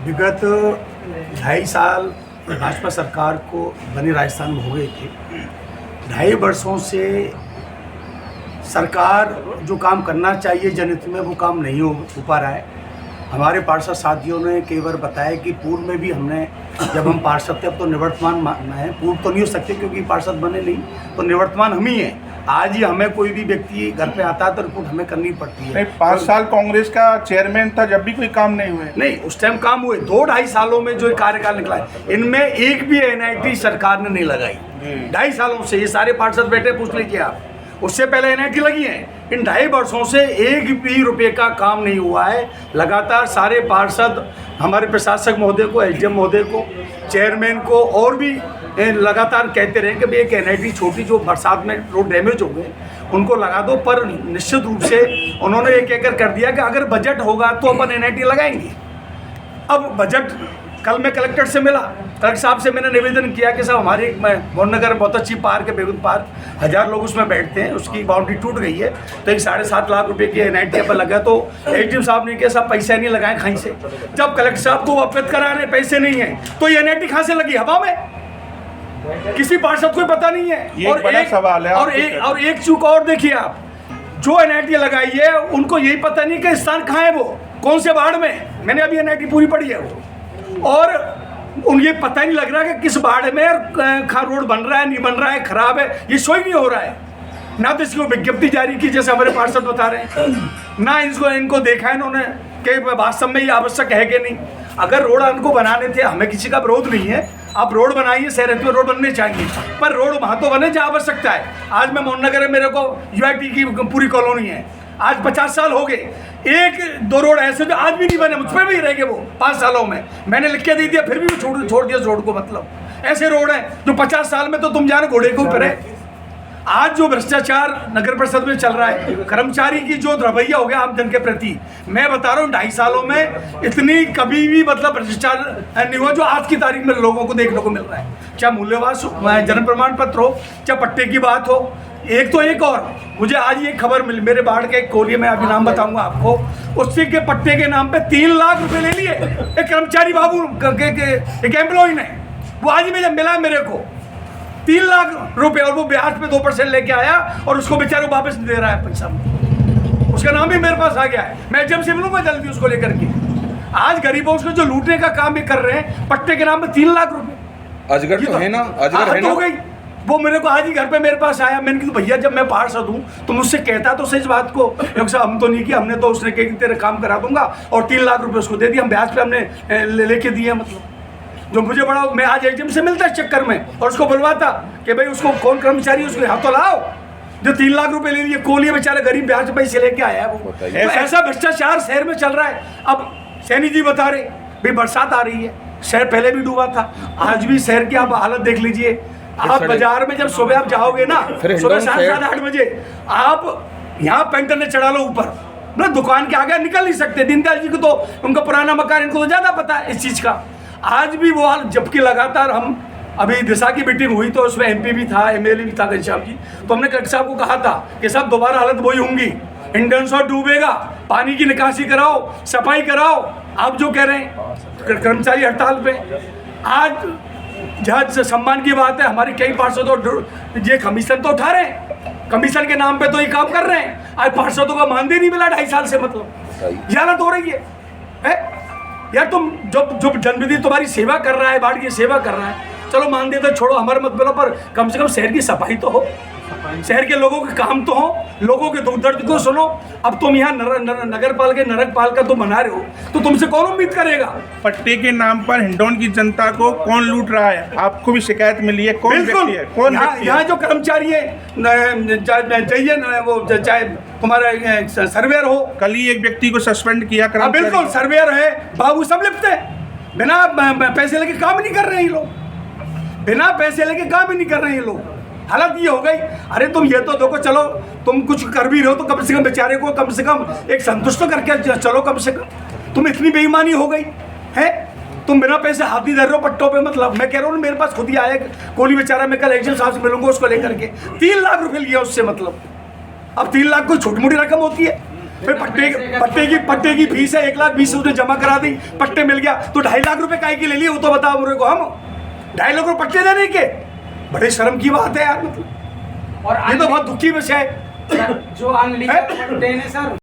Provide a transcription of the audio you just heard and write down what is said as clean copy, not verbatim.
विगत 2.5 साल भाजपा सरकार को बने राजस्थान में हो गए थे। 2.5 वर्षों से सरकार जो काम करना चाहिए जनहित में वो काम नहीं हो पा रहा है। हमारे पार्षद साथियों ने कई बार बताया कि पूर्व में भी हमने, जब हम पार्षद थे, अब तो निवर्तमान में, पूर्व तो नहीं हो सकते क्योंकि पार्षद बने नहीं, तो निवर्तमान हम ही हैं। आज ही हमें कोई भी व्यक्ति घर पे आता है तो रिपोर्ट हमें करनी पड़ती है। 5 साल कांग्रेस का चेयरमैन था, जब भी कोई काम नहीं हुए। नहीं, उस टाइम काम हुए। 2-2.5 सालों में जो कार्यकाल निकला है, इनमें एक भी एनआईटी सरकार ने नहीं लगाई। 2.5 सालों से ये सारे पार्षद बैठे, पूछ लीजिए आप। उससे पहले एनआईटी लगी है। इन 2.5 वर्षों से एक भी रुपये का काम नहीं हुआ है। लगातार सारे पार्षद हमारे प्रशासक महोदय को, एसडीएम महोदय को, चेयरमैन को और भी लगातार कहते रहे कि भाई एक एनआईटी छोटी जो बरसात में रोड डैमेज हो गए उनको लगा दो, पर निश्चित रूप से उन्होंने ये कहकर कर दिया कि अगर बजट होगा तो अपन एनआईटी लगाएंगे। अब बजट, कल मैं कलेक्टर से मिला, कलेक्टर साहब से मैंने निवेदन किया कि साहब हमारी मोहननगर में बहुत अच्छी पार्क है, बेगुन पार्क, 1000 लोग उसमें बैठते हैं, उसकी बाउंड्री टूट गई है, तो 7.5 लाख रुपए की एनआईटी पर लगा। तो एसडीएम साहब ने कहा साहब पैसे नहीं लगाए कहीं से। जब कलेक्टर साहब को अवगत करा रहे पैसे नहीं है तो ये एनआईटी कहाँ से लगी? हवा में, किसी पार्षद को पता नहीं है। ये और बड़ा सवाल है। और एक चूक और देखिए आप, जो एनआईटी लगाई है उनको यही पता नहीं कि स्थान कहाँ है, वो कौन से वार्ड में। मैंने अभी एनआईटी पूरी पढ़ी है वो, और उन्हें पता नहीं लग रहा कि किस वार्ड में रोड बन रहा है, नहीं बन रहा है, खराब है, ये सोई नहीं हो रहा है। ना तो इसको विज्ञप्ति जारी की जैसे हमारे पार्षद बता रहे हैं, ना इनको देखा है इन्होंने कि वास्तव में ये आवश्यक है कि नहीं। अगर रोड इनको बनाने थे, हमें किसी का विरोध नहीं है, आप रोड बनाइए, शहर में रोड बनने चाहिए, पर रोड वहाँ तो बने जहाँ आवश्यकता है। आज मैं मोहननगर में, मेरे को यूआईटी की पूरी कॉलोनी है, आज 50 साल हो गए, 1-2 रोड ऐसे जो आज भी नहीं बने, मुझ पर भी रह गए वो 5 सालों में। मैंने लिख के दे दिया, फिर भी छोड़ दिया रोड को। मतलब ऐसे रोड हैं जो 50 साल में तो तुम जाने घोड़े के ऊपर है। आज जो भ्रष्टाचार नगर परिषद में चल रहा है, कर्मचारी की जो रवैया हो गया आम जन के प्रति, मैं बता रहा हूँ 2.5 सालों में इतनी कभी भी मतलब भ्रष्टाचार नहीं हुआ जो आज की तारीख में लोगों को देखने को मिल रहा है। चाहे मूल्यवास जन्म प्रमाण पत्र हो, चाहे पट्टे की बात हो। एक और मुझे आज ये खबर मिली, मेरे बाढ़ के एक कोरिया में, अभी नाम बताऊंगा आपको, उसी के पट्टे के नाम पे 3 लाख रुपए ले लिए एक कर्मचारी बाबू एक एम्प्लॉय ने। वो आज में जब मिला मेरे को 3 लाख रुपए, और वो ब्याज पे 2% लेके आया और उसको बेचारे वापस नहीं दे रहा है पैसा। उसका नाम भी मेरे पास आ गया है, मैं जब से मिलूंगा जल्दी उसको लेकर के। आज गरीबों को जो लूटने का काम भी कर रहे हैं पट्टे के नाम पे 3 लाख रुपए। अजगर तो है ना, अजगर है ना। हो गई वो, मेरे को आज ही घर पे मेरे पास आया। मैंने कहा भैया जब मैं पार्षद हूँ तो मुझसे कहता तो सही बात को, हम तो नहीं किया हमने, तो उसने कहा कि तेरे काम करा दूंगा, और 3 लाख रुपए उसको दे दिया, हम ब्याज पे हमने लेके दिए। मतलब जो मुझे बड़ा, मैं आज एसडीएम से मिलता इस चक्कर में और उसको बुलवाता कि भाई उसको कौन कर्मचारी, उसको यहाँ तो लाओ जो 3 लाख रुपए ले लिए। कोलिया बेचारे गरीब ब्याज पे पैसे लेके आया है वो। तो ऐसा भ्रष्टाचार शहर में चल रहा है। अब सैनी जी बता रहे भाई बरसात आ रही है, शहर पहले भी डूबा था, आज भी शहर की आप हालत देख लीजिए। आप बाजार में जब सुबह आप जाओगे ना, सुबह 7-8 बजे, आप यहाँ पेंटर ने चढ़ा लो ऊपर ना, दुकान के आगे निकल नहीं सकते। दीनदयाल जी को तो उनका पुराना मकान, इनको तो ज्यादा पता है इस चीज का। आज भी वो हाल, जबकि लगातार हम, अभी दिशा की मीटिंग हुई तो उसमें एमपी भी था, एमएलए भी था घनश्याम जी, तो हमने कलेक्टर साहब को कहा था कि साहब दोबारा हालत वही होंगी, इंडियन शॉट डूबेगा, पानी की निकासी कराओ, सफाई कराओ। आप जो कह रहे हैं कर्मचारी हड़ताल पे, आज जहाँ से सम्मान की बात है, हमारे कई पार्षदों ये कमीशन तो उठा रहे हैं, कमीशन के नाम पे तो ये काम कर रहे हैं। आज पार्षदों का मानदेय नहीं मिला 2.5 साल से। मतलब ये हालत हो रही है यार। तुम जो जनप्रतिनिधि तुम्हारी सेवा कर रहा है, बाढ़ की सेवा कर रहा है, चलो मानदेय तो छोड़ो, हमारे मत बोलो, पर कम से कम शहर की सफाई तो हो, शहर के लोगों के काम तो हो, लोगों के दुख दर्द को सुनो। अब तुम यहाँ नगर पाल के नरक पाल का तुम बना रहे हो तो तुमसे कौन उम्मीद करेगा? पट्टे के नाम पर हिंडौन की जनता को कौन लूट रहा है? आपको भी शिकायत मिली है? कौन व्यक्ति है? कौन यहाँ जो कर्मचारी है, चाहिए वो, चाहे तुम्हारा सर्वेयर हो, कल ही एक व्यक्ति को सस्पेंड किया। बिल्कुल, सर्वेयर है, बाबू सब लिप्त है, बिना पैसे लेके काम नहीं कर रहे हैं ये लोग, बिना पैसे लेके काम ही नहीं कर रहे हैं ये लोग। हालत ये हो गई। अरे तुम ये तो देखो, चलो तुम कुछ कर भी रहे हो तो कम से कम बेचारे को कम से कम एक संतुष्ट तो करके चलो कम से कम। तुम इतनी बेईमानी हो गई है, तुम बिना पैसे हाथ नहीं धर रहे हो पट्टों पे। मतलब मैं कह रहा हूँ, मेरे पास खुद ही आया कोहली बेचारा, मैं कल एसडीएम साहब से मिलूंगा, उसको लेकर के 3 लाख रुपए लिया उससे। मतलब अब 3 लाख कोई छोटी मोटी रकम होती है? फिर पट्टे की फीस है 1,20,000 उसने जमा करा दी, पट्टे मिल गया तो 2.5 लाख रुपए काहे के ले लिए वो तो बताओ मेरे को। हम 2.5 लाख रुपए पट्टे देने के, बड़े शर्म की बात है यार। मतलब और ये तो बहुत दुखी विषय है। जो अनलीगल पट्टे हैं सर